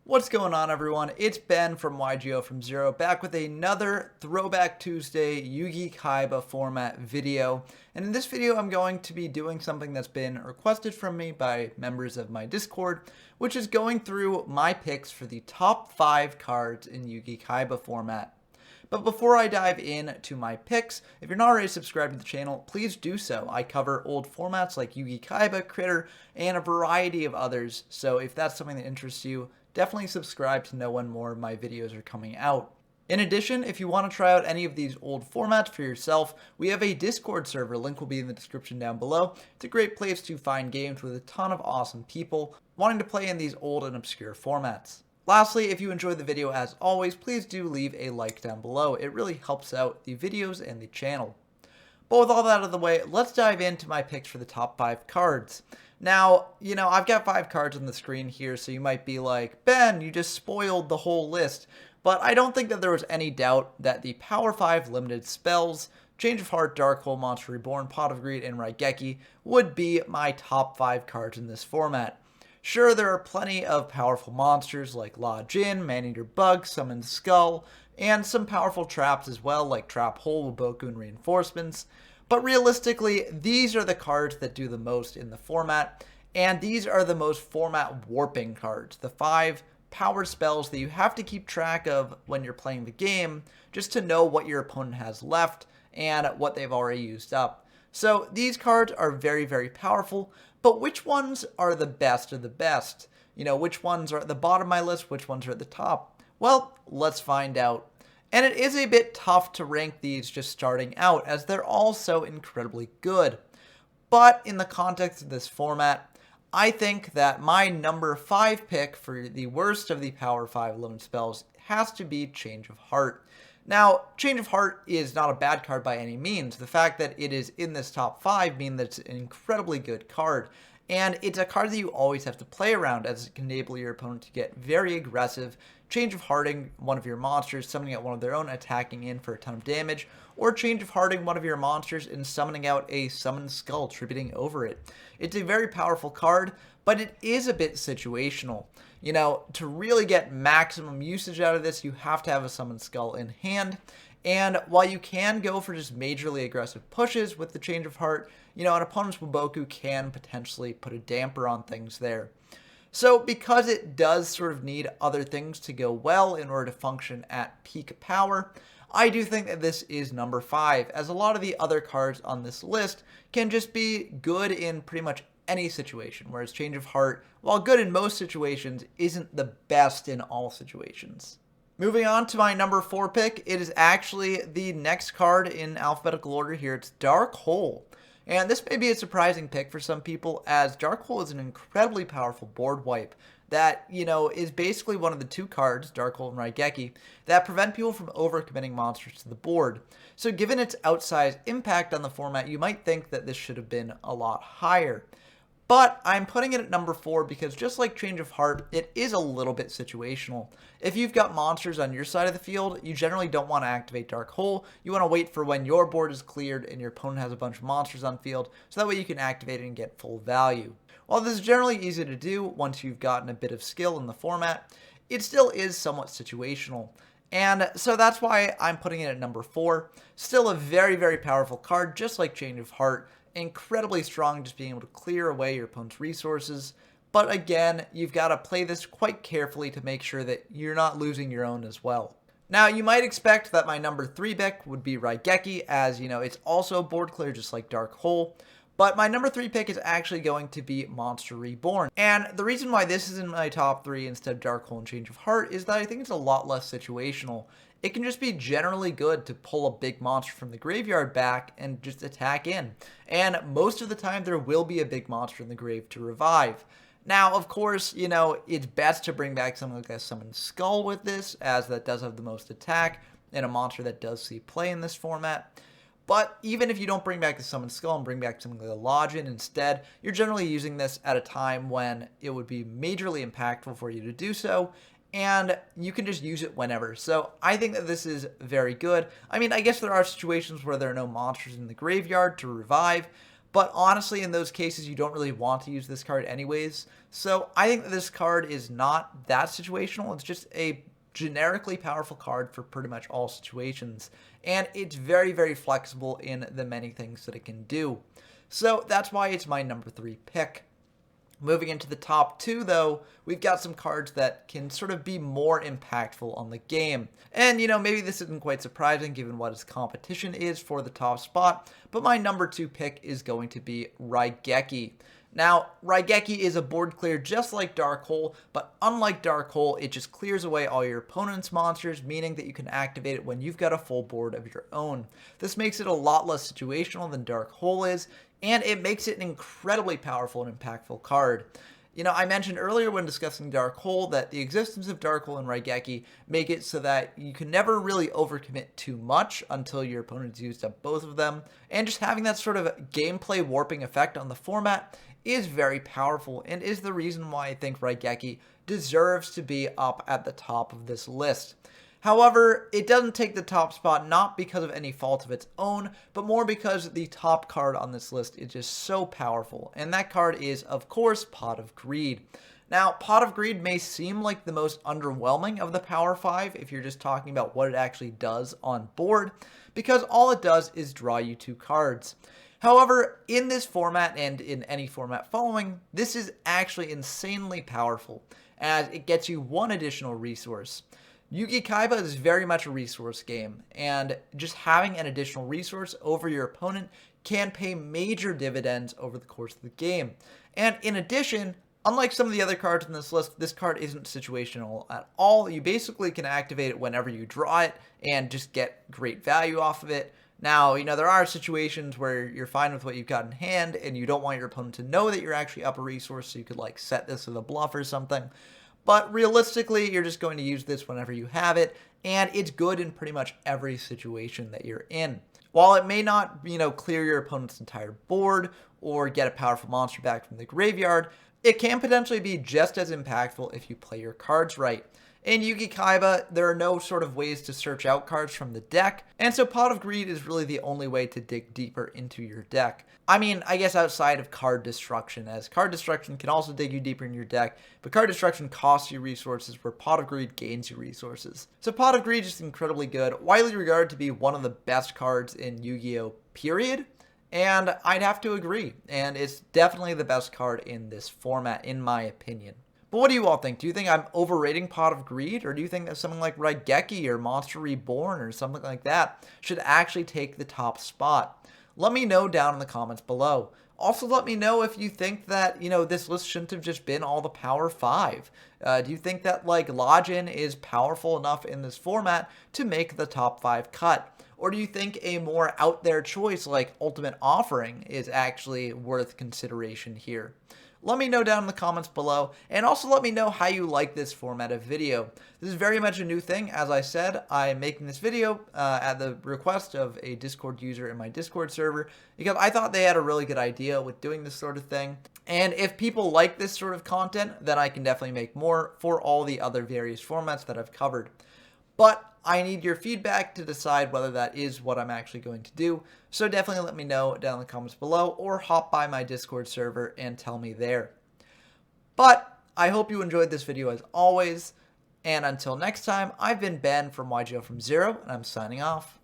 What's going on, everyone? It's Ben from YGO from Zero, back with another Throwback Tuesday Yugi-Kaiba format video. And in this video, I'm going to be doing something that's been requested from me by members of my Discord, which is going through my picks for the top 5 cards in Yugi-Kaiba format. But before I dive into my picks, if you're not already subscribed to the channel, please do so. I cover old formats like Yugi-Kaiba, Critter, and a variety of others, so if that's something that interests you, definitely subscribe to know when more of my videos are coming out. In addition, if you want to try out any of these old formats for yourself, we have a Discord server, link will be in the description down below. It's a great place to find games with a ton of awesome people wanting to play in these old and obscure formats. Lastly, if you enjoyed the video, as always, please do leave a like down below. It really helps out the videos and the channel. But with all that out of the way, let's dive into my picks for the top 5 cards. Now, I've got 5 cards on the screen here, so you might be like, Ben, you just spoiled the whole list. But I don't think that there was any doubt that the Power 5 limited spells, Change of Heart, Dark Hole, Monster Reborn, Pot of Greed, and Rygecki would be my top 5 cards in this format. Sure, there are plenty of powerful monsters like Law Jin, Man-Eater Bug, Summon Skull, and some powerful traps as well like Trap Hole, Wuboku, and Reinforcements. But realistically, these are the cards that do the most in the format, and these are the most format warping cards. The 5 power spells that you have to keep track of when you're playing the game just to know what your opponent has left and what they've already used up. So these cards are very, very powerful, but which ones are the best of the best? Which ones are at the bottom of my list, which ones are at the top? Well, let's find out. And it is a bit tough to rank these just starting out, as they're all so incredibly good. But in the context of this format, I think that my number 5 pick for the worst of the Power 5 limited spells has to be Change of Heart. Now, Change of Heart is not a bad card by any means. The fact that it is in this top 5 means that it's an incredibly good card. And it's a card that you always have to play around, as it can enable your opponent to get very aggressive, Change of Hearting one of your monsters, summoning out one of their own, attacking in for a ton of damage, or Change of Hearting one of your monsters and summoning out a Summoned Skull, tributing over it. It's a very powerful card, but it is a bit situational. To really get maximum usage out of this, you have to have a Summoned Skull in hand. And while you can go for just majorly aggressive pushes with the Change of Heart, an opponent's Wuboku can potentially put a damper on things there. So because it does sort of need other things to go well in order to function at peak power, I do think that this is number 5, as a lot of the other cards on this list can just be good in pretty much any situation, whereas Change of Heart, while good in most situations, isn't the best in all situations. Moving on to my number 4 pick, it is actually the next card in alphabetical order here. It's Dark Hole. And this may be a surprising pick for some people, as Dark Hole is an incredibly powerful board wipe that, is basically one of the 2 cards, Dark Hole and Rygecki, that prevent people from overcommitting monsters to the board. So given its outsized impact on the format, you might think that this should have been a lot higher. But I'm putting it at number 4 because just like Change of Heart, it is a little bit situational. If you've got monsters on your side of the field, you generally don't want to activate Dark Hole. You want to wait for when your board is cleared and your opponent has a bunch of monsters on field, so that way you can activate it and get full value. While this is generally easy to do once you've gotten a bit of skill in the format, it still is somewhat situational. And so that's why I'm putting it at number 4. Still a very, very powerful card, just like Change of Heart. Incredibly strong, just being able to clear away your opponent's resources. But again, you've got to play this quite carefully to make sure that you're not losing your own as well. Now, you might expect that my number 3 pick would be Rygecki, as, it's also board clear just like Dark Hole. But my number 3 pick is actually going to be Monster Reborn. And the reason why this is in my top 3 instead of Dark Hole and Change of Heart is that I think it's a lot less situational. It can just be generally good to pull a big monster from the graveyard back and just attack in. And most of the time there will be a big monster in the grave to revive. Now, of course, it's best to bring back something like a Summoned Skull with this, as that does have the most attack, and a monster that does see play in this format. But even if you don't bring back the Summoned Skull and bring back something like a Login instead, you're generally using this at a time when it would be majorly impactful for you to do so, and you can just use it whenever. So I think that this is very good. I mean, I guess there are situations where there are no monsters in the graveyard to revive, But honestly, in those cases, you don't really want to use this card anyways. So I think that this card is not that situational. It's just a generically powerful card for pretty much all situations. And it's very, very flexible in the many things that it can do. So that's why it's my number 3 pick. Moving into the top 2, though, we've got some cards that can sort of be more impactful on the game. And, maybe this isn't quite surprising given what his competition is for the top spot, but my number 2 pick is going to be Rygecki. Now, Rygecki is a board clear just like Dark Hole, but unlike Dark Hole, it just clears away all your opponent's monsters, meaning that you can activate it when you've got a full board of your own. This makes it a lot less situational than Dark Hole is, and it makes it an incredibly powerful and impactful card. I mentioned earlier when discussing Dark Hole that the existence of Dark Hole and Rygecki make it so that you can never really overcommit too much until your opponent's used up both of them, and just having that sort of gameplay warping effect on the format is very powerful and is the reason why I think Rygecki deserves to be up at the top of this list. However, it doesn't take the top spot not because of any fault of its own, but more because the top card on this list is just so powerful, and that card is, of course, Pot of Greed. Now, Pot of Greed may seem like the most underwhelming of the Power 5 if you're just talking about what it actually does on board, because all it does is draw you 2 cards. However, in this format and in any format following, this is actually insanely powerful, as it gets you 1 additional resource. Yugi-Kaiba is very much a resource game, and just having an additional resource over your opponent can pay major dividends over the course of the game. And in addition, unlike some of the other cards in this list, this card isn't situational at all. You basically can activate it whenever you draw it and just get great value off of it. Now, there are situations where you're fine with what you've got in hand and you don't want your opponent to know that you're actually up a resource, so you could set this with a bluff or something. But realistically, you're just going to use this whenever you have it, and it's good in pretty much every situation that you're in. While it may not, clear your opponent's entire board or get a powerful monster back from the graveyard, it can potentially be just as impactful if you play your cards right. In Yugi-Kaiba, there are no sort of ways to search out cards from the deck, and so Pot of Greed is really the only way to dig deeper into your deck. I mean, I guess outside of card destruction, as card destruction can also dig you deeper in your deck, but card destruction costs you resources where Pot of Greed gains you resources. So Pot of Greed is incredibly good, widely regarded to be one of the best cards in Yu-Gi-Oh! Period. And I'd have to agree, and it's definitely the best card in this format, in my opinion. But what do you all think? Do you think I'm overrating Pot of Greed, or do you think that something like Rygecki or Monster Reborn or something like that should actually take the top spot? Let me know down in the comments below. Also, let me know if you think that, this list shouldn't have just been all the Power 5. Do you think that, Login is powerful enough in this format to make the top 5 cut? Or do you think a more out there choice like Ultimate Offering is actually worth consideration here? Let me know down in the comments below, and also let me know how you like this format of video. This is very much a new thing. As I said, I'm making this video at the request of a Discord user in my Discord server, because I thought they had a really good idea with doing this sort of thing. And if people like this sort of content, then I can definitely make more for all the other various formats that I've covered. But I need your feedback to decide whether that is what I'm actually going to do. So definitely let me know down in the comments below, or hop by my Discord server and tell me there. But I hope you enjoyed this video as always. And until next time, I've been Ben from YGO from Zero, and I'm signing off.